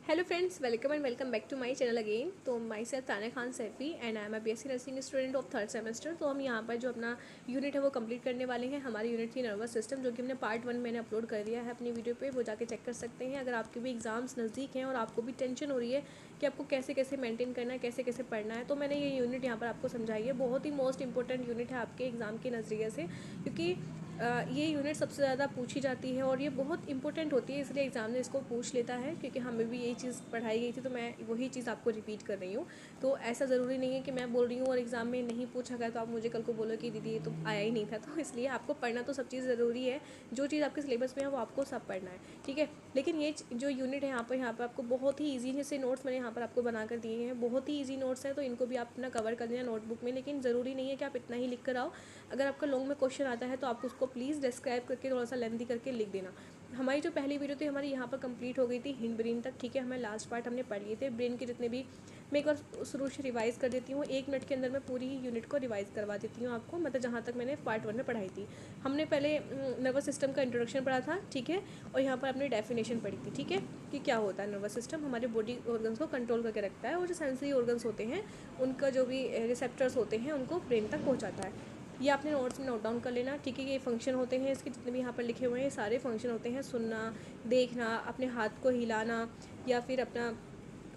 Hello friends, welcome and welcome back to my channel again. तो myself Tana Khan Saifi and I am a BSc nursing student of third semester. तो हम यहाँ पर जो अपना unit है वो कंप्लीट करने वाले हैं। हमारी यूनिट थी नर्वस सिस्टम, जो कि हमने पार्ट 1 मैंने अपलोड कर दिया है अपनी वीडियो पे, वो जाके चेक कर सकते हैं। अगर आपके भी एग्जाम्स नज़दीक हैं और आपको भी टेंशन हो रही है कि आपको कैसे कैसे मेंटेन करना है, कैसे कैसे पढ़ना है, तो मैंने ये यूनिट यहाँ पर आपको समझाई है। बहुत ही मोस्ट इंपॉर्टेंट यूनिट है आपके एग्ज़ाम के नज़रिए से, क्योंकि ये यूनिट सबसे ज़्यादा पूछी जाती है और ये बहुत इंपॉर्टेंट होती है, इसलिए एग्ज़ाम ने इसको पूछ लेता है। क्योंकि हमें भी यही चीज़ पढ़ाई गई थी, तो मैं वही चीज़ आपको रिपीट कर रही हूँ। तो ऐसा ज़रूरी नहीं है कि मैं बोल रही हूँ और एग्ज़ाम में नहीं पूछा गया तो आप मुझे कल को बोलो कि दीदी ये तो आया ही नहीं था। तो इसलिए आपको पढ़ना तो सब चीज़ ज़रूरी है, जो चीज़ आपके सिलेबस में है वो आपको सब पढ़ना है, ठीक है। लेकिन ये जो यूनिट है यहाँ पर आपको बहुत ही ईजी से नोट्स मैंने यहाँ पर आपको बना कर दिए हैं। बहुत ही ईजी नोट्स हैं, तो इनको भी आप अपना कवर कर देना नोटबुक में। लेकिन ज़रूरी नहीं है कि आप इतना ही लिख कर आओ। अगर आपका लॉन्ग में क्वेश्चन आता है तो आप उसको प्लीज़ डिस्क्राइब करके थोड़ा सा लेंथी करके लिख देना। हमारी जो पहली वीडियो थी हमारी यहाँ पर कंप्लीट हो गई थी हिंड ब्रेन तक, ठीक है। हमें लास्ट पार्ट हमने पढ़ लिए थे ब्रेन के जितने भी। मैं एक बार शुरू से रिवाइज़ कर देती हूँ, 1 मिनट के अंदर मैं पूरी यूनिट को रिवाइज़ करवा देती हूँ आपको, मतलब जहाँ तक मैंने पार्ट 1 में पढ़ाई थी। हमने पहले नर्वस सिस्टम का इंट्रोडक्शन पढ़ा था, ठीक है। और यहाँ पर हमने डेफिनेशन पढ़ी थी, ठीक है, कि क्या होता है नर्वस सिस्टम। हमारे बॉडी ऑर्गन्स को कंट्रोल करके रखता है, और जो सेंसरी ऑर्गन्स होते हैं उनका जो भी रिसेप्टर्स होते हैं उनको ब्रेन तक पहुँचाता है। ये आपने नोट्स में नोट डाउन कर लेना, ठीक है। ये फंक्शन होते हैं इसके, जितने भी यहाँ पर लिखे हुए हैं सारे फंक्शन होते हैं। सुनना, देखना, अपने हाथ को हिलाना, या फिर अपना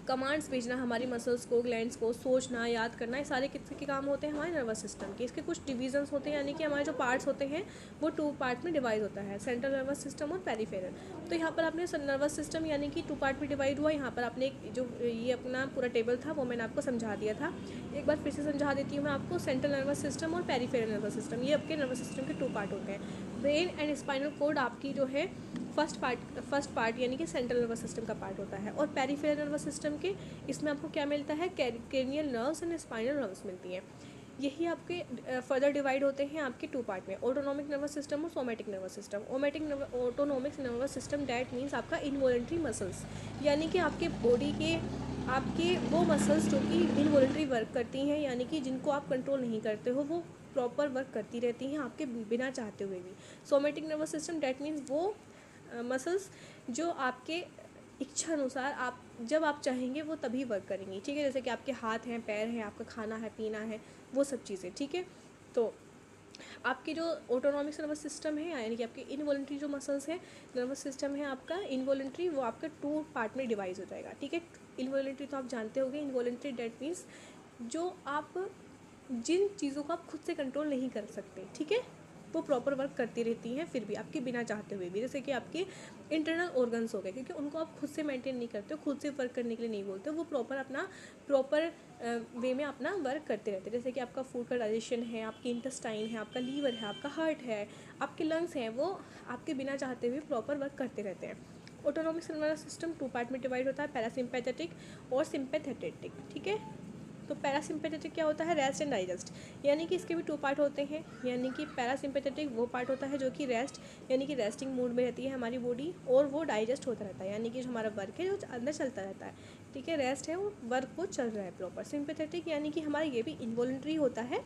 कमांड्स भेजना हमारी मसल्स को, ग्लैंड्स को, सोचना, याद करना, ये सारे किसके के काम होते हैं, हमारे नर्वस सिस्टम के। इसके कुछ डिवीजन्स होते हैं, यानी कि हमारे जो पार्ट्स होते हैं वो 2 पार्ट में डिवाइड होता है, सेंट्रल नर्वस सिस्टम और पेरिफेरल। तो यहाँ पर आपने नर्वस सिस्टम यानी कि 2 पार्ट में डिवाइड हुआ। यहाँ पर आपने जो ये अपना पूरा टेबल था वो मैंने आपको समझा दिया था। एक बार फिर से समझा देती हूँ मैं आपको। सेंट्रल नर्वस सिस्टम और पेरिफेरल नर्वस सिस्टम, ये आपके नर्वस सिस्टम के 2 पार्ट होते हैं। ब्रेन एंड स्पाइनल कोड आपकी जो है फर्स्ट पार्ट यानी कि सेंट्रल नर्वस सिस्टम का पार्ट होता है। और पेरिफेरल नर्वस सिस्टम के इसमें आपको क्या मिलता है, cranial nerves and spinal nerves मिलती हैं। यही आपके फर्दर डिवाइड होते हैं आपके 2 पार्ट में, ऑटोनॉमिक नर्वस सिस्टम और somatic nervous system. Autonomic nervous system that means आपका इनवॉलंटरी मसल्स, यानी कि आपके बॉडी के आपके वो मसल्स जो कि इनवॉलंटरी वर्क करती हैं, यानी कि जिनको आप कंट्रोल नहीं करते हो, वो प्रॉपर वर्क करती रहती हैं आपके बिना चाहते हुए भी। Somatic nervous system that means वो मसल्स जो आपके इच्छा अनुसार आप जब आप चाहेंगे वो तभी वर्क करेंगी, ठीक है। जैसे कि आपके हाथ हैं, पैर हैं, आपका खाना है, पीना है, वो सब चीज़ें, ठीक है। तो आपकी जो ऑटोनॉमिक नर्वस सिस्टम है, यानी कि आपके इनवॉलंटरी जो मसल्स हैं, नर्वस सिस्टम है आपका इनवॉलंटरी, वो आपका 2 पार्ट में डिवाइड हो जाएगा, ठीक है। इनवॉलंटरी तो आप जानते होंगे, इनवॉलंटरी डेट मीन्स जो आप जिन चीज़ों को आप खुद से कंट्रोल नहीं कर सकते, ठीक है, वो प्रॉपर वर्क करती रहती हैं फिर भी आपके बिना चाहते हुए भी। जैसे कि आपके इंटरनल ऑर्गन्स हो गए, क्योंकि उनको आप खुद से मेंटेन नहीं करते हो, खुद से वर्क करने के लिए नहीं बोलते, वो प्रॉपर वे में अपना वर्क करते रहते हैं। जैसे कि आपका फूड का डाइजेशन है, आपकी इंटेस्टाइन है, आपका लीवर है, आपका हार्ट है, आपके लंग्स हैं, वो आपके बिना चाहते हुए प्रॉपर वर्क करते रहते हैं। ऑटोनॉमिक नर्वस सिस्टम 2 पार्ट में डिवाइड होता है, पैरासिम्पैथेटिक और सिम्पैथेटिक, ठीक है। तो पैरासिम्पैथेटिक क्या होता है, रेस्ट एंड डाइजेस्ट, यानी कि इसके भी 2 पार्ट होते हैं। यानी कि पैरासिम्पैथेटिक वो पार्ट होता है जो कि रेस्ट यानी कि रेस्टिंग मूड में रहती है हमारी बॉडी, और वो डाइजेस्ट होता रहता है, यानी कि जो हमारा वर्क है जो अंदर चलता रहता है, ठीक है। रेस्ट है वो वर्क वो चल रहा है प्रॉपर। सिम्पैथेटिक यानी कि हमारा ये भी इनवॉलंटरी होता है,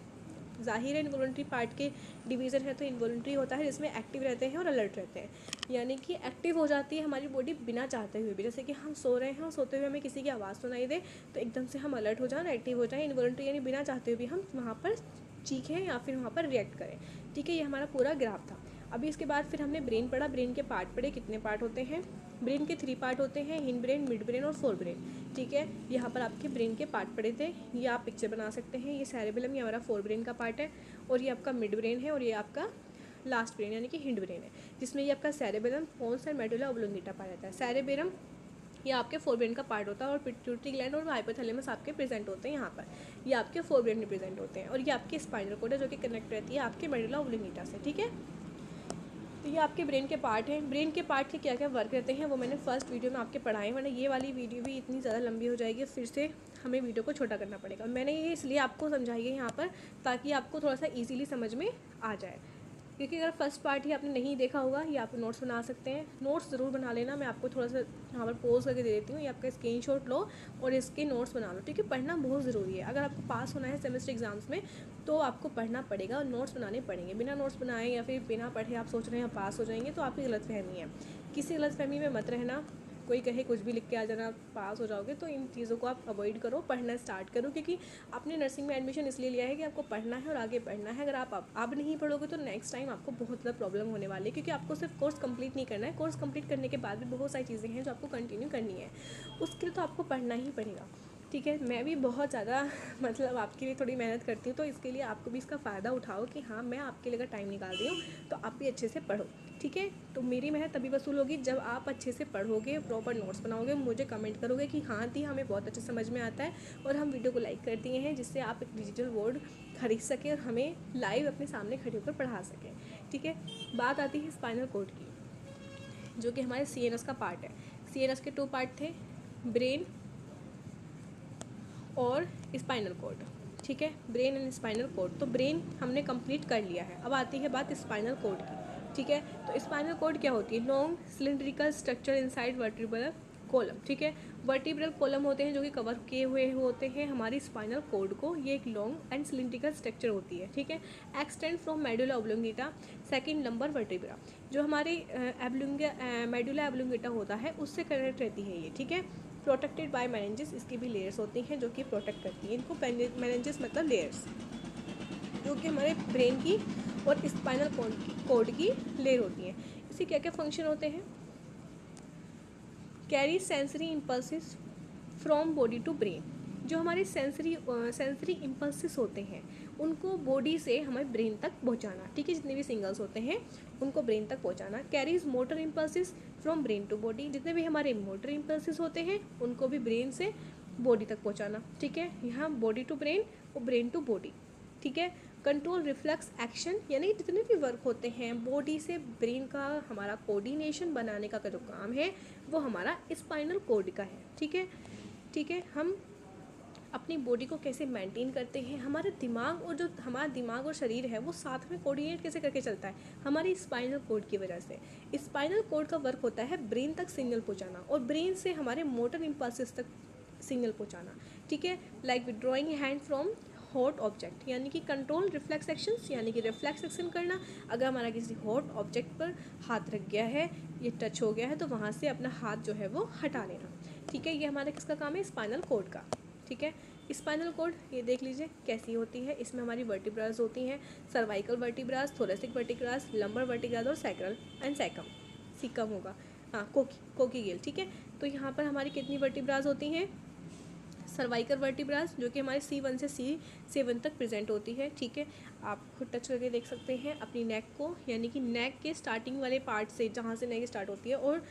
ज़ाहिर है इनवॉलंटरी पार्ट के डिवीज़न है, तो इनवॉलंटरी होता है जिसमें एक्टिव रहते हैं और अलर्ट रहते हैं, यानी कि एक्टिव हो जाती है हमारी बॉडी बिना चाहते हुए भी। जैसे कि हम सो रहे हैं और सोते हुए हमें किसी की आवाज़ सुनाई दे तो एकदम से हम अलर्ट हो जाएं, एक्टिव हो जाएं। इनवॉलंटरी यानी बिना चाहते हुए भी हम वहाँ पर चीखें या फिर वहाँ पर रिएक्ट करें, ठीक है। ये हमारा पूरा ग्राफ था। अभी इसके बाद फिर हमने ब्रेन पढ़ा, ब्रेन के पार्ट पढ़े। कितने पार्ट होते हैं ब्रेन के? 3 पार्ट होते हैं, हिंड ब्रेन, मिड ब्रेन और फोर ब्रेन, ठीक है। यहाँ पर आपके ब्रेन के पार्ट पड़े थे, ये आप पिक्चर बना सकते हैं। ये सेरेबेलम, ये हमारा फोर ब्रेन का पार्ट है, और ये आपका मिड ब्रेन है, और ये आपका लास्ट ब्रेन यानी कि हिंड ब्रेन है, जिसमें ये आपका cerebellum, pons and medulla oblongata पाया जाता है। सेरेबेलम ये आपके फोर ब्रेन का पार्ट होता है, और पिट्यूटरी ग्लैंड और हाइपोथैलेमस आपके प्रेजेंट होते हैं यहाँ पर, ये आपके फोर ब्रेन में प्रेजेंट होते हैं। और ये आपकी स्पाइनल कोड है जो कि कनेक्ट रहती है आपके मेडुला ओब्लोंगेटा से, ठीक है। तो ये आपके ब्रेन के पार्ट हैं। ब्रेन के पार्ट के क्या क्या वर्क रहते हैं वो मैंने फर्स्ट वीडियो में आपके पढ़ाए, वरना ये वाली वीडियो भी इतनी ज़्यादा लंबी हो जाएगी, फिर से हमें वीडियो को छोटा करना पड़ेगा। मैंने ये इसलिए आपको समझाई है यहाँ पर, ताकि आपको थोड़ा सा ईजिली समझ में आ जाए। क्योंकि अगर फर्स्ट पार्ट ही आपने नहीं देखा होगा, ये आप नोट्स बना सकते हैं, नोट्स ज़रूर बना लेना। मैं आपको थोड़ा सा यहाँ पर पोज करके दे देती हूँ, ये आपका स्क्रीनशॉट लो और इसके नोट्स बना लो, ठीक है। पढ़ना बहुत ज़रूरी है। अगर आपको पास होना है सेमेस्टर एग्जाम्स में तो आपको पढ़ना पड़ेगा और नोट्स बनाने पड़ेंगे। बिना नोट्स बनाए या फिर बिना पढ़े आप सोच रहे हैं पास हो जाएंगे, तो आपकी गलतफहमी है। किसी गलतफहमी में मत रहना, कोई कहे कुछ भी लिख के आ जाना पास हो जाओगे, तो इन चीज़ों को आप अवॉइड करो, पढ़ना स्टार्ट करो, क्योंकि आपने नर्सिंग में एडमिशन इसलिए लिया है कि आपको पढ़ना है और आगे पढ़ना है। अगर आप अब नहीं पढ़ोगे तो नेक्स्ट टाइम आपको बहुत ज़्यादा प्रॉब्लम होने वाली है, क्योंकि आपको सिर्फ कोर्स कंप्लीट नहीं करना है, कोर्स कंप्लीट करने के बाद भी बहुत सारी चीज़ें हैं जो आपको कंटिन्यू करनी है, उसके लिए तो आपको पढ़ना ही पड़ेगा। ठीक है, मैं भी बहुत ज़्यादा मतलब आपके लिए थोड़ी मेहनत करती हूँ, तो इसके लिए आपको भी इसका फ़ायदा उठाओ कि हाँ मैं आपके लिए अगर टाइम निकाल रही हूँ तो आप भी अच्छे से पढ़ो। ठीक है, तो मेरी मेहनत तभी वसूल होगी जब आप अच्छे से पढ़ोगे, प्रॉपर नोट्स बनाओगे, मुझे कमेंट करोगे कि हाँ दी हमें बहुत अच्छे समझ में आता है, और हम वीडियो को लाइक कर दिए हैं, जिससे आप एक डिजिटल बोर्ड खरीद सकें और हमें लाइव अपने सामने खड़े होकर पढ़ा सकें। ठीक है, बात आती है स्पाइनल कॉर्ड की, जो कि हमारे CNS का पार्ट है। CNS के 2 पार्ट थे, ब्रेन और स्पाइनल कॉर्ड। ठीक है, ब्रेन एंड स्पाइनल कॉर्ड। तो ब्रेन हमने कंप्लीट कर लिया है, अब आती है बात स्पाइनल कॉर्ड की। ठीक है, तो स्पाइनल कॉर्ड क्या होती है? Long cylindrical structure inside vertebral column. ठीक है, वर्टिब्रल कॉलम होते हैं जो कि कवर किए हुए होते हैं हमारी स्पाइनल कॉर्ड को। ये एक लॉन्ग एंड सिलिंड्रिकल स्ट्रक्चर होती है। ठीक है, extend from medulla oblongata second lumbar vertebra, जो हमारे मेडुला ओब्लोंगेटा होता है उससे कनेक्ट रहती है ये। ठीक है, प्रोटेक्टेड बाय मेनिंजेस, इसकी भी लेयर्स होती हैं जो कि प्रोटेक्ट करती हैं इनको। मेनिंजेस मतलब लेयर्स, जो कि हमारे ब्रेन की और स्पाइनल कॉर्ड की लेयर होती हैं। इसके क्या क्या फंक्शन होते हैं? Carry sensory impulses from body to brain, जो हमारे सेंसरी इम्पल्सिस होते हैं उनको बॉडी से हमारे ब्रेन तक पहुंचाना। ठीक है, जितने भी सिंगल्स होते हैं उनको ब्रेन तक पहुंचाना। Carries motor impulses from brain to body, जितने भी हमारे मोटर इम्पल्सिस होते हैं उनको भी ब्रेन से बॉडी तक पहुंचाना। ठीक है, यहाँ बॉडी टू ब्रेन और ब्रेन टू बॉडी। ठीक है, कंट्रोल रिफ्लेक्स एक्शन, यानी जितने भी वर्क होते हैं बॉडी से ब्रेन का, हमारा कोऑर्डिनेशन बनाने का जो काम है वो हमारा स्पाइनल कॉर्ड का है। ठीक है, ठीक है, हम अपनी बॉडी को कैसे मेंटेन करते हैं, हमारे दिमाग और जो हमारा दिमाग और शरीर है वो साथ में कोऑर्डिनेट कैसे करके चलता है? हमारी स्पाइनल कॉर्ड की वजह से। स्पाइनल कॉर्ड का वर्क होता है ब्रेन तक सिग्नल पहुंचाना और ब्रेन से हमारे मोटर इम्पल्सेस तक सिग्नल पहुंचाना। ठीक है, like withdrawing hand from hot object, यानी कि कंट्रोल रिफ्लेक्स एक्शंस, यानी कि रिफ्लेक्स एक्शन करना। अगर हमारा किसी हॉट ऑब्जेक्ट पर हाथ रख गया है, ये टच हो गया है, तो वहाँ से अपना हाथ जो है वो हटा लेना। ठीक है, ये हमारा किसका काम है? स्पाइनल कॉर्ड का। ठीक है, स्पाइनल कॉर्ड ये देख लीजिए कैसी होती है। इसमें हमारी वर्टिब्रास होती हैं, cervical vertebras, thoracic vertebras, lumbar vertebras और सैक्रल एंड सीकम होगा, हाँ कोकीगेल। ठीक है, तो यहाँ पर हमारी कितनी वर्टिब्रास होती हैं? सर्वाइकल वर्टिब्रास, जो कि हमारे C1 से C7 तक प्रेजेंट होती है। ठीक है, आप खुद टच करके देख सकते हैं अपनी नेक को, यानी कि नेक के स्टार्टिंग वाले पार्ट से, जहाँ से नेक स्टार्ट होती है, और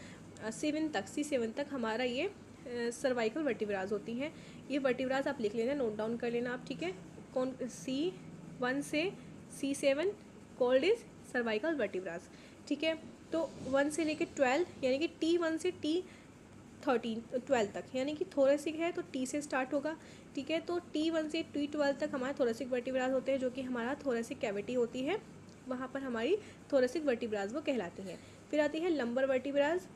C7 तक हमारा ये सर्वाइकल वर्टिब्रास होती हैं। ये वर्टिब्रास आप लिख लेना, नोट डाउन कर लेना आप। ठीक है, कौन? C1 से C7 called is cervical vertebras. ठीक है, तो 1 से लेकर 12, यानी कि T1 से T12 तक, यानी कि थोरेसिक है तो T से स्टार्ट होगा। ठीक है, तो T1 से T12 तक हमारे थोरेसिक वर्टिब्रास होते हैं, जो कि हमारा थोरेसिक कैविटी होती है, वहाँ पर हमारी थोरेसिक वर्टिब्रास वो कहलाती हैं। फिर आती है लंबर वर्टिब्रास।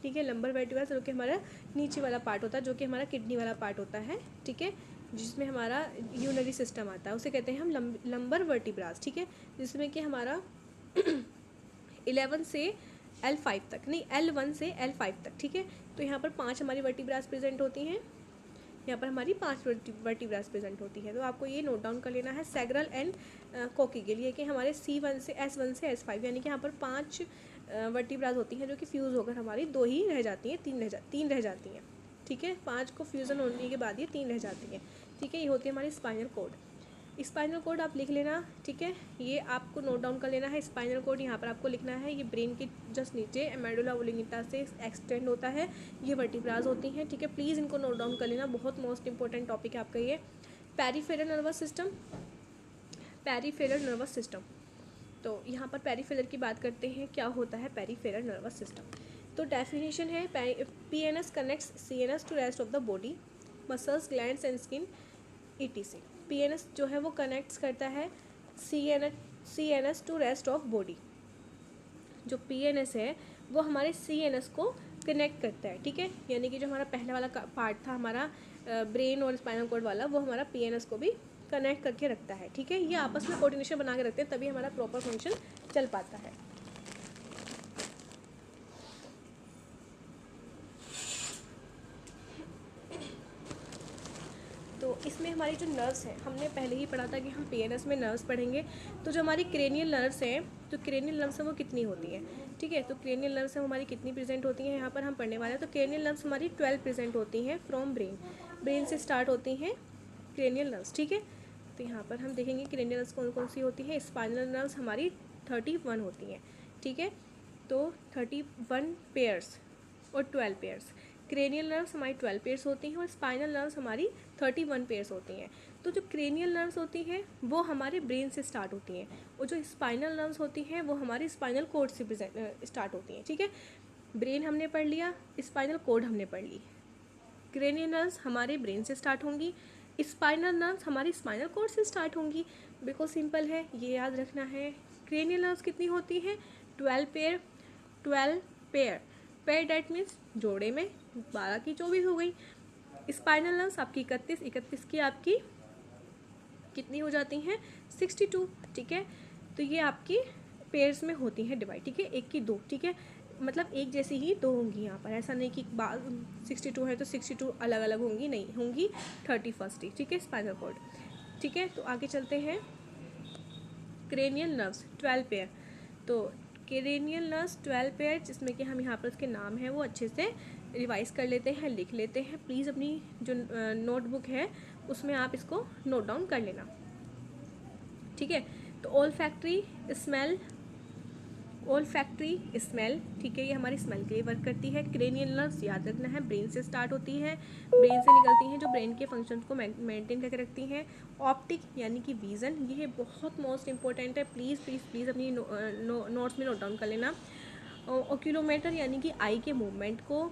ठीक है, लंबर वर्टिब्रास जो कि हमारा नीचे वाला पार्ट होता है, जो कि हमारा किडनी वाला पार्ट होता है। ठीक है, जिसमें हमारा यूरिनरी सिस्टम आता है, उसे कहते हैं हम लंबर वर्टिब्रास। ठीक है, जिसमें कि हमारा 11 से L5 तक, नहीं L1 से L5 तक। ठीक है, तो यहाँ पर 5 हमारी वर्टिब्रास प्रेजेंट होती हैं, यहाँ पर हमारी 5 वर्टिब्रास प्रेजेंट होती है। तो आपको ये नोट डाउन कर लेना है, सैक्रल एंड कोकीगेल, ये कि हमारे S1 से S5, यानी कि यहाँ पर 5 वर्टिब्रास होती हैं, जो कि फ्यूज़ होकर हमारी 2 ही रह जाती हैं, 3 रह जाती हैं। ठीक है, 5 को फ्यूज़न होने के बाद ये 3 रह जाती हैं। ठीक है, ये होती है हमारी स्पाइनल कॉर्ड। स्पाइनल कॉर्ड आप लिख लेना। ठीक है, ये आपको नोट डाउन कर लेना है। स्पाइनल कॉर्ड यहाँ पर आपको लिखना है, ये ब्रेन के जस्ट नीचे मेडुला ओब्लोंगेटा से एक्सटेंड होता है, ये वर्टिब्रास होती हैं। ठीक है, प्लीज़ इनको नोट डाउन कर लेना, बहुत मोस्ट इंपॉर्टेंट टॉपिक है आपका ये। Peripheral nervous system, peripheral nervous system, तो यहाँ पर पेरिफेरल की बात करते हैं, क्या होता है पेरिफेरल नर्वस सिस्टम? तो डेफिनेशन है, PNS connects CNS to rest of the body, muscles, glands and skin ETC। PNS जो है वो कनेक्ट्स करता है CNS to rest of body. जो PNS है वो हमारे CNS को कनेक्ट करता है। ठीक है, यानी कि जो हमारा पहला वाला पार्ट था हमारा ब्रेन और स्पाइनल कॉर्ड वाला, वो हमारा PNS को भी कनेक्ट करके रखता है। ठीक है, ये आपस में कोऑर्डिनेशन बना के रखते हैं, तभी हमारा प्रॉपर फंक्शन चल पाता है। इसमें हमारी जो नर्व्स हैं, हमने पहले ही पढ़ा था कि हम पीएनएस में नर्व्स पढ़ेंगे। तो जो हमारी क्रेनियल नर्व्स हैं, तो क्रेनियल नर्व्स हैं वो कितनी होती हैं, ठीक है। तो क्रेनियल नर्व्स हमारी कितनी प्रेजेंट होती हैं यहाँ पर हम पढ़ने वाले हैं। तो क्रेनियल नर्व्स हमारी 12 प्रेजेंट होती हैं फ्रॉम ब्रेन, ब्रेन से स्टार्ट होती हैं क्रेनियल नर्व्स, ठीक है। तो यहाँ पर हम देखेंगे क्रेनियल नर्व्स कौन कौन सी होती हैं। स्पाइनल नर्व्स हमारी 31 होती हैं, ठीक है। तो 31 पेयर्स और 12 पेयर्स। क्रेनियल नर्व्स हमारी 12 पेयर्स होती हैं और स्पाइनल नर्व्स हमारी 31 पेयर्स होती हैं। तो जो क्रेनियल नर्व्स होती हैं वो हमारे ब्रेन से स्टार्ट होती हैं, और जो स्पाइनल नर्व्स होती हैं वो हमारी स्पाइनल कोड से स्टार्ट होती हैं, ठीक है। ब्रेन हमने पढ़ लिया, स्पाइनल कोड हमने पढ़ ली। क्रेनियल नर्व्स हमारे ब्रेन से स्टार्ट होंगी, स्पाइनल नर्व्स हमारी स्पाइनल कोड से स्टार्ट होंगी। बिल्कुल सिंपल है, ये याद रखना है। क्रेनियल नर्व्स कितनी होती हैं, 12 pair, 12 pair, pair that means जोड़े में 12 की 24 हो गई। स्पाइनल नर्व्स आपकी 31 की आपकी कितनी हो जाती हैं, 62, ठीक है। तो ये आपकी पेयर्स में होती हैं डिवाइड, ठीक है, 1 की 2, ठीक है। मतलब एक जैसी ही 2 होंगी यहाँ पर, ऐसा नहीं कि 62 है तो 62 अलग अलग होंगी, नहीं होंगी 31 ही, ठीक है, स्पाइनल कॉर्ड, ठीक है। तो आगे चलते हैं। Cranial nerves 12 pair. तो क्रेनियल नर्व्स 12 पेयर, जिसमें कि हम यहाँ पर उसके नाम हैं वो अच्छे से रिवाइज कर लेते हैं, लिख लेते हैं। प्लीज़ अपनी जो नोटबुक है उसमें आप इसको नोट डाउन कर लेना, ठीक है। तो ओल्फैक्टरी स्मेल, ओल्फैक्टरी स्मेल, ठीक है, ये हमारी स्मेल के लिए वर्क करती है। क्रेनियल नर्व्स याद रखना है ब्रेन से स्टार्ट होती है, ब्रेन से निकलती हैं, जो ब्रेन के फंक्शंस को मेंटेन करके रखती हैं। ऑप्टिक यानी कि विज़न, ये बहुत मोस्ट इंपॉर्टेंट है, प्लीज़ प्लीज़ प्लीज़ अपनी नोट्स में नोट डाउन कर लेना। ओक्यूलोमीटर यानी कि आई के मूवमेंट को,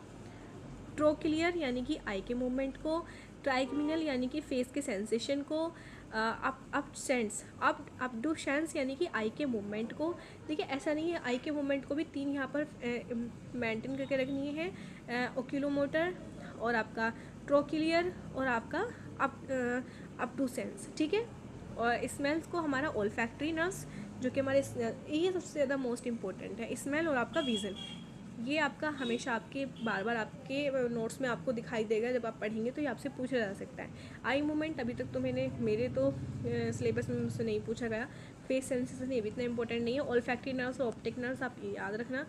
ट्रोक्लियर यानी कि आई के मूवमेंट को, ट्राइगमिनल यानी कि फेस के सेंसेशन को, अपडुशंस यानी कि आई के मूवमेंट को। देखिए ऐसा नहीं है, आई के मूवमेंट को भी 3 यहाँ पर मेंटेन करके रखनी है, ओक्यूलोमोटर और आपका ट्रोक्लियर और आपका अपडुसेंस, ठीक है। और स्मेल्स को हमारा ओल्फैक्टरी नर्व्स, जो कि हमारे ये सबसे ज़्यादा मोस्ट इंपॉर्टेंट है, स्मेल और आपका विज़न। ये आपका हमेशा आपके बार बार आपके नोट्स में आपको दिखाई देगा, जब आप पढ़ेंगे तो ये आपसे पूछा जा सकता है। आई मूवमेंट अभी तक तो मेरे तो सिलेबस में मुझसे नहीं पूछा गया। फेस सेंसेशन ये भी इतना इंपॉर्टेंट नहीं है। ओल्फैक्टरी नर्व्स और ऑप्टिक नर्व्स आप ये याद रखना,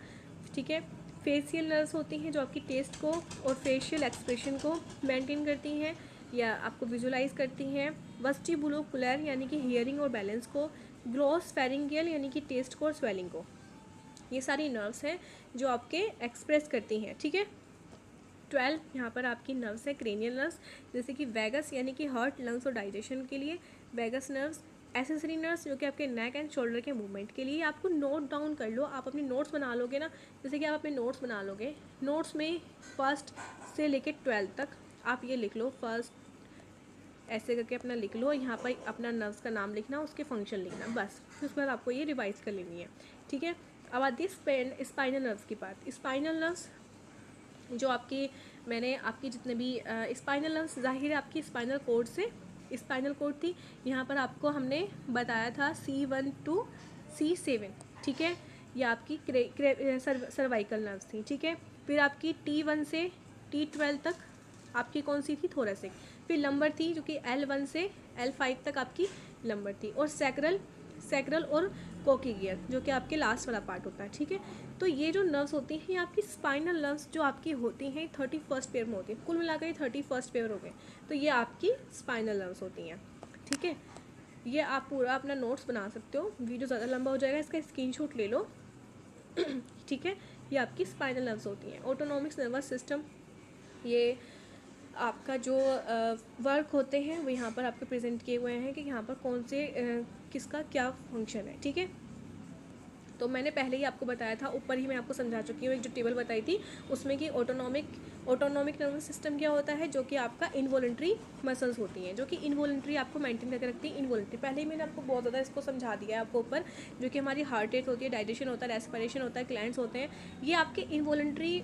ठीक है। फेशियल नर्व्स होती हैं जो आपकी टेस्ट को और फेशियल एक्सप्रेशन को मेंटेन करती हैं या आपको विजुलाइज करती हैं। वेस्टिबुलोकुलर यानी कि हियरिंग और बैलेंस को, ग्लॉस फेरिंगियल यानी कि टेस्ट को और स्वेलिंग को। ये सारी नर्व्स हैं जो आपके एक्सप्रेस करती हैं, ठीक है। 12 यहाँ पर आपकी नर्व्स है क्रेनियल नर्व्स, जैसे कि वैगस यानी कि हार्ट, लंग्स और डाइजेशन के लिए वैगस नर्व्स। एसेसरी नर्व्स जो कि आपके नेक एंड शोल्डर के मूवमेंट के लिए। आपको नोट डाउन कर लो, आप अपने नोट्स बना लोगे ना, जैसे कि आप अपने नोट्स बना लोगे, नोट्स में 1 से लेकर 12 तक आप ये लिख लो, फर्स्ट ऐसे करके अपना लिख लो, यहाँ पर अपना नर्व्स का नाम लिखना, उसके फंक्शन लिखना, बस। उसके बाद आपको ये रिवाइज कर लेनी है, ठीक है। अब आती है स्पाइनल नर्व्स की बात। स्पाइनल नर्व्स जो आपकी, मैंने आपकी जितने भी स्पाइनल नर्व्स जाहिर है आपकी स्पाइनल कोड से, स्पाइनल कोड थी, यहाँ पर आपको हमने बताया था C1 to C7, ठीक है। ये आपकी सर्वाइकल नर्व्स थी, ठीक है। फिर आपकी T1 से T12 तक आपकी कौन सी थी, थोरेसिक। फिर लंबर थी जो कि L1 से L5 तक आपकी लंबर थी, और सैक्रल और कोक्लियर जो कि आपके लास्ट वाला पार्ट होता है, ठीक है। तो ये जो नर्व्स होती हैं ये आपकी स्पाइनल नर्व्स जो आपकी होती हैं 31st पेयर में होती है, कुल मिलाकर ये 31st पेयर हो गए, तो ये आपकी स्पाइनल नर्व्स होती हैं, ठीक है। ये आप पूरा अपना नोट्स बना सकते हो, वीडियो ज़्यादा लंबा हो जाएगा, इसका स्क्रीनशॉट ले लो, ठीक है। ये आपकी स्पाइनल नर्व्स होती हैं। ऑटोनॉमिक नर्वस सिस्टम, ये आपका जो वर्क होते हैं वो यहाँ पर आपके प्रेजेंट किए हुए हैं कि यहाँ पर कौन से किसका क्या फंक्शन है, ठीक है। तो मैंने पहले ही आपको बताया था, ऊपर ही मैं आपको समझा चुकी हूँ, एक जो टेबल बताई थी उसमें कि ऑटोनॉमिक नर्वस सिस्टम क्या होता है, जो कि आपका इनवॉलंटरी मसल्स होती हैं, जो कि इनवॉलंटरी आपको मेंटेन करके रखती है। इनवॉलंटरी पहले ही मैंने आपको बहुत ज़्यादा इसको समझा दिया है आपको ऊपर, जो कि हमारी हार्ट रेट होती है, डाइजेशन होता है, रेस्पिरेशन होता है, ग्लैंड्स होते हैं, ये आपके इनवॉलंटरी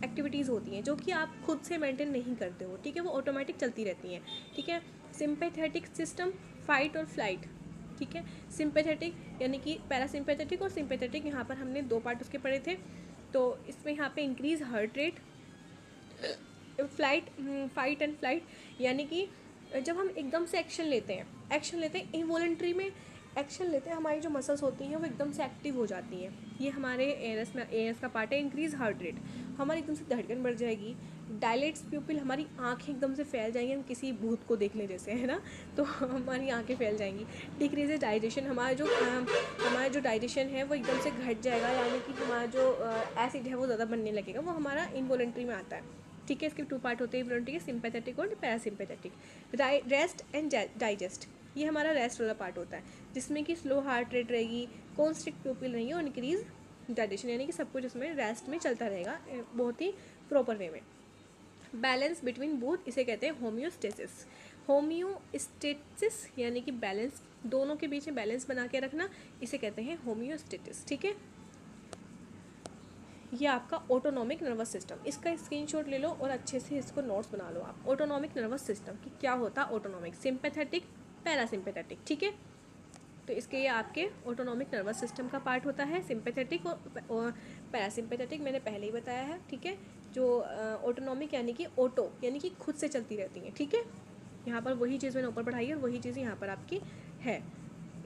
एक्टिविटीज़ होती हैं जो कि आप खुद से मेंटेन नहीं करते हो, ठीक है, वो ऑटोमेटिक चलती रहती हैं, ठीक है। सिंपैथेटिक सिस्टम, फाइट और फ्लाइट, ठीक है। सिंपैथेटिक यानी कि पैरासिम्पैथेटिक और सिंपैथेटिक, यहाँ पर हमने 2 पार्ट उसके पढ़े थे। तो इसमें यहाँ पे increase heart rate, fight and flight यानी कि जब हम एकदम से एक्शन लेते हैं इनवॉलेंट्री में एक्शन लेते हैं, हमारी जो मसल्स होती हैं वो एकदम से एक्टिव हो जाती हैं। ये हमारे एएनएस का पार्ट है। इंक्रीज हार्ट रेट, हमारी एकदम से धड़कन बढ़ जाएगी। डायलेट्स प्यूपिल, हमारी आंखें एकदम से फैल जाएंगी, हम किसी भूत को देख लें जैसे, है ना, तो हमारी आंखें फैल जाएंगी। डिक्रीजेज डाइजेशन, हमारा जो डाइजेशन है वो एकदम से घट जाएगा, यानी कि हमारा जो एसिड है वो ज़्यादा बनने लगेगा, वो हमारा इनवॉलेंट्री में आता है। ठीक है, इसके 2 पार्ट होते हैं इनवॉलेंट्री के, सिंपैथेटिक और पैरासिम्पैथेटिक। रेस्ट एंड डाइजेस्ट, ये हमारा रेस्ट वाला पार्ट होता है, जिसमें कि स्लो हार्ट रेट रहेगी, कॉन्स्ट्रिक्ट प्यूपिल रहेंगे और इंक्रीज डाइजेशन, यानी कि सब कुछ इसमें रेस्ट में चलता रहेगा बहुत ही प्रॉपर वे में। बैलेंस बिटवीन बोथ, इसे कहते हैं होम्योस्टेसिस। होम्योस्टेसिस यानी कि बैलेंस, दोनों के बीच में बैलेंस बना के रखना, इसे कहते हैं होम्योस्टेसिस। ठीक है, ये आपका ऑटोनॉमिक नर्वस सिस्टम, इसका स्क्रीनशॉट ले लो और अच्छे से इसको नोट्स बना लो आप। ऑटोनॉमिक नर्वस सिस्टम कि क्या होता है ऑटोनॉमिक, सिंपैथेटिक, पैरासिम्पैथेटिक। ठीक है, तो इसके ये आपके ऑटोनॉमिक नर्वस सिस्टम का पार्ट होता है, सिंपैथेटिक और पैरासिम्पैथेटिक मैंने पहले ही बताया है। ठीक है, जो ऑटोनॉमिक यानी कि ऑटो यानी कि खुद से चलती रहती हैं। ठीक है, यहाँ पर वही चीज़ मैंने ऊपर पढ़ाई है और वही चीज़ यहाँ पर आपकी है।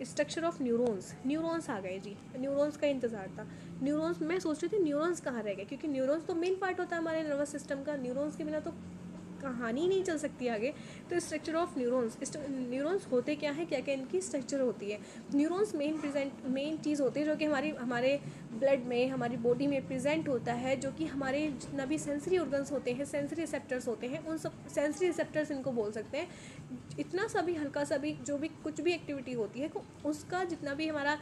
स्ट्रक्चर ऑफ न्यूरॉन्स, न्यूरॉन्स आ गए जी, न्यूरॉन्स का इंतजार था। न्यूरॉन्स, मैं सोच रही थी न्यूरॉन्स कहाँ रह गए, क्योंकि न्यूरॉन्स तो मेन पार्ट होता है हमारे नर्वस सिस्टम का, न्यूरॉन्स के बिना तो कहानी नहीं चल सकती आगे। तो स्ट्रक्चर ऑफ न्यूरॉन्स, न्यूरॉन्स होते क्या है, क्या क्या इनकी स्ट्रक्चर होती है। न्यूरॉन्स मेन चीज़ होती है जो कि हमारे ब्लड में, हमारी बॉडी में प्रेजेंट होता है, जो कि हमारे जितना भी सेंसरी ऑर्गन्स होते हैं, सेंसरी रिसेप्टर्स होते हैं, उन सब सेंसरी रिसेप्टर्स इनको बोल सकते हैं। इतना सा भी हल्का सा भी जो भी कुछ भी एक्टिविटी होती है, उसका जितना भी हमारा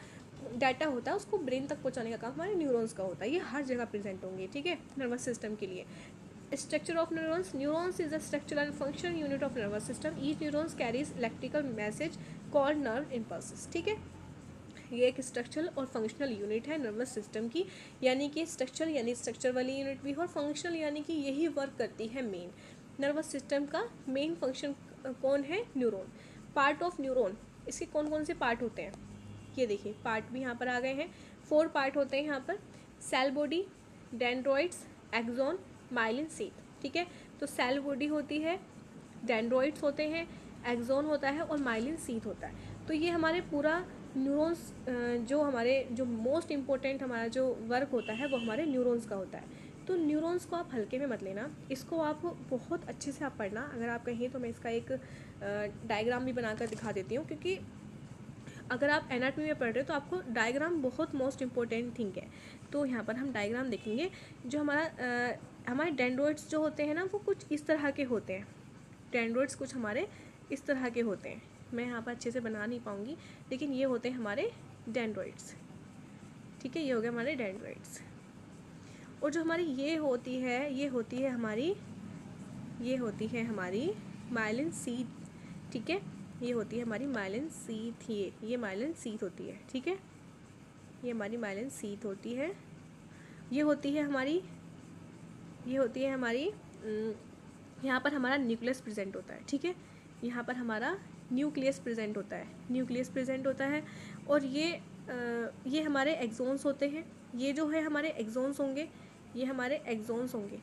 डाटा होता है उसको ब्रेन तक पहुंचाने का काम हमारे न्यूरॉन्स का होता है। ये हर जगह प्रेजेंट होंगे। ठीक है, नर्वस सिस्टम के लिए structure of neurons, neurons is the structural and function unit of nervous system. Each neurons carries electrical message called nerve impulses. ठीक है, ये एक स्ट्रक्चरल और फंक्शनल यूनिट है नर्वस सिस्टम की, यानी कि स्ट्रक्चरल यानी स्ट्रक्चर वाली यूनिट भी है, और फंक्शनल यानी कि यही वर्क करती है मेन। नर्वस सिस्टम का मेन फंक्शन कौन है, न्यूरॉन। पार्ट ऑफ न्यूरॉन, इसके कौन कौन से पार्ट होते हैं, ये देखिए पार्ट भी यहाँ पर आ गए हैं। 4 पार्ट होते हैं यहाँ पर, cell body, dendrites, axon, myelin sheath. ठीक है, तो सेल बॉडी होती है, डेंड्रॉइड्स होते हैं, एक्सॉन होता है और माइलिन शीथ होता है। तो ये हमारे पूरा न्यूरॉन्स, जो मोस्ट इम्पोर्टेंट हमारा जो वर्क होता है वो हमारे न्यूरॉन्स का होता है। तो न्यूरॉन्स को आप हल्के में मत लेना, इसको आप बहुत अच्छे से आप पढ़ना। अगर आप कहें तो मैं इसका एक डायग्राम भी बनाकर दिखा देती हूँ, क्योंकि अगर आप एनाटॉमी में पढ़ रहे हो तो आपको डायग्राम बहुत मोस्ट इम्पोर्टेंट थिंग है। तो यहाँ पर हम डायग्राम देखेंगे। जो हमारे डेंड्रॉइड्स जो होते हैं ना, वो कुछ इस तरह के होते हैं। डेंड्रॉइड्स कुछ हमारे इस तरह के होते हैं, मैं यहाँ पर अच्छे से बना नहीं पाऊँगी, लेकिन ये होते हैं हमारे डेंड्रॉइड्स। ठीक है, ये हो गए हमारे डेंड्रॉइड्स। और जो हमारी ये होती है हमारी माइलिन शीथ। ठीक है, ये होती है हमारी माइलिन शीथ, ये माइलिन शीथ होती है। ठीक है, ये हमारी माइलिन शीथ होती है। ये होती है हमारी यहाँ पर हमारा न्यूक्लियस प्रेजेंट होता है। ठीक है, यहाँ पर हमारा न्यूक्लियस प्रेजेंट होता है और ये हमारे एक्सोन्स होते हैं। ये जो है हमारे एक्सोन्स होंगे,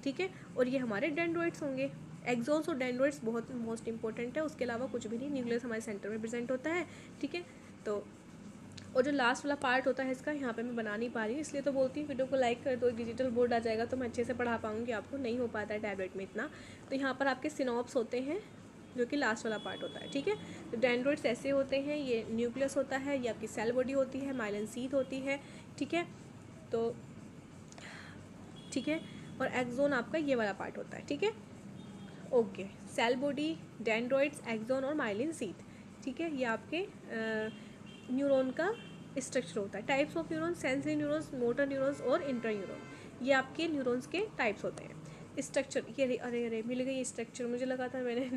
ठीक है, और ये हमारे डेंड्रॉइड्स होंगे। एक्सोन्स और डेंड्रॉइड्स बहुत मोस्ट इंपॉर्टेंट है, उसके अलावा कुछ भी नहीं। न्यूक्लियस हमारे सेंटर में प्रेजेंट होता है। ठीक है, तो और जो लास्ट वाला पार्ट होता है इसका, यहाँ पे मैं बना नहीं पा रही हूँ, इसलिए तो बोलती हूँ वीडियो को लाइक कर दो, डिजिटल बोर्ड आ जाएगा तो मैं अच्छे से पढ़ा पाऊँगी, आपको नहीं हो पाता है टैबलेट में इतना। तो यहाँ पर आपके सिनॉप्स होते हैं, जो कि लास्ट वाला पार्ट होता है। ठीक है, तो डेंड्रॉइड्स ऐसे होते हैं, ये न्यूक्लियस होता है, ये आपकी सेल बॉडी होती है, माइलिन शीथ होती है। ठीक है, तो ठीक है, और एक्सोन आपका ये वाला पार्ट होता है। ठीक है, okay, cell body, dendroids, axon और माइलिन शीथ। ठीक है, ये आपके न्यूरॉन का स्ट्रक्चर होता है। Types of neuron, sensory neurons, motor neurons और इंटर न्यूरॉन, ये आपके न्यूरॉन्स के टाइप्स होते हैं। स्ट्रक्चर, ये अरे मिल गई स्ट्रक्चर, मुझे लगा था मैंने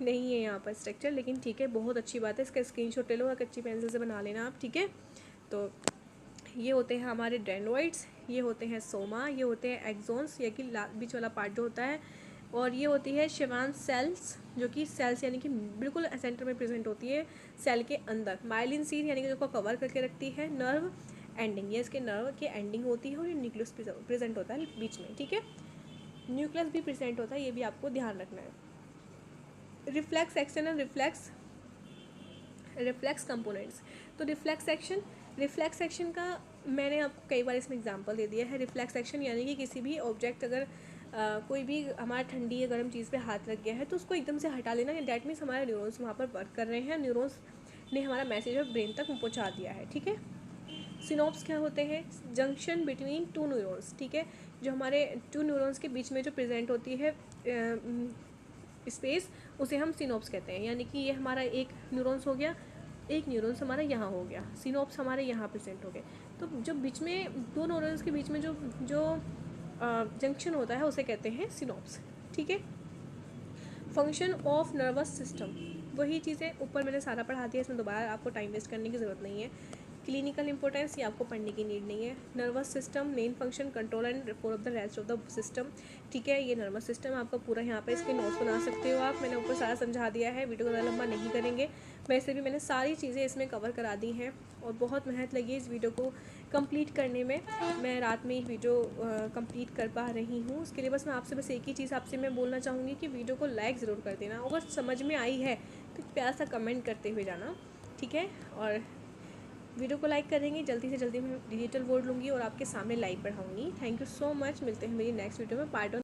नहीं है यहाँ पर स्ट्रक्चर, लेकिन ठीक है, बहुत अच्छी बात है, इसका स्क्रीनशॉट ले लो और कच्ची पेंसिल से बना लेना आप। ठीक है, तो ये होते हैं हमारे डेंड्रॉइड्स, ये होते हैं सोमा, ये होते हैं एक्सोन्स, ये कि बीच वाला पार्ट जो होता है, और ये होती है शिवान सेल्स, जो कि सेल्स यानी कि बिल्कुल सेंटर में प्रेजेंट होती है सेल के अंदर। माइलिन शीथ यानी कि जो कवर करके रखती है। नर्व एंडिंग, ये इसके नर्व की एंडिंग होती है, और ये न्यूक्लियस प्रेजेंट होता है बीच में। ठीक है, न्यूक्लियस भी प्रेजेंट होता है, ये भी आपको ध्यान रखना है। Reflex action and reflex components. तो रिफ्लेक्स एक्शन का मैंने आपको कई बार इसमें एग्जांपल दे दिया है। रिफ्लेक्स एक्शन यानी कि किसी भी ऑब्जेक्ट अगर कोई भी हमारा ठंडी या गर्म चीज़ पे हाथ लग गया है तो उसको एकदम से हटा लेना, डैट मीन्स हमारे न्यूरॉन्स वहाँ पर वर्क कर रहे हैं, न्यूरॉन्स ने हमारा मैसेज ब्रेन तक पहुँचा दिया है। ठीक है। सिनोप्स क्या होते हैं? Junction between two neurons. ठीक है, जो हमारे टू न्यूरॉन्स के बीच में जो प्रेजेंट होती है स्पेस, उसे हम सिनोप्स कहते हैं। यानी कि ये हमारा एक न्यूरॉन्स हो गया, एक न्यूरॉन्स हमारा यहाँ हो गया, सिनोप्स हमारे यहाँ प्रेजेंट हो गए। तो जो बीच में दो न्यूरॉन्स के बीच में जो जो जंक्शन होता है उसे कहते हैं सिनोप्स। ठीक है। फंक्शन ऑफ नर्वस सिस्टम, वही चीज़ें ऊपर मैंने सारा पढ़ा दिया, इसमें दोबारा आपको टाइम वेस्ट करने की ज़रूरत नहीं है। क्लिनिकल इंपॉर्टेंस ये आपको पढ़ने की नीड नहीं है। Nervous system main function control and report of the rest of the system. ठीक है, ये नर्वस सिस्टम आपका पूरा यहाँ पे इसके नोट्स बना सकते हो आप, मैंने ऊपर सारा समझा दिया है, वीडियो को ज़्यादा लंबा नहीं करेंगे। वैसे भी मैंने सारी चीज़ें इसमें कवर करा दी हैं और बहुत मेहनत लगी इस वीडियो को कंप्लीट करने में। मैं रात में ही वीडियो कंप्लीट कर पा रही हूँ। उसके लिए बस मैं आपसे बस एक ही चीज़ आपसे मैं बोलना चाहूँगी कि वीडियो को लाइक ज़रूर कर देना, अगर समझ में आई है तो प्यारा सा कमेंट करते हुए जाना। ठीक है, और वीडियो को लाइक करेंगे, जल्दी से जल्दी मैं डिजिटल बोर्ड लूँगी और आपके सामने लाइव पढ़ाऊँगी। Thank you so much. मिलते हैं मेरी नेक्स्ट वीडियो में पार्ट 1।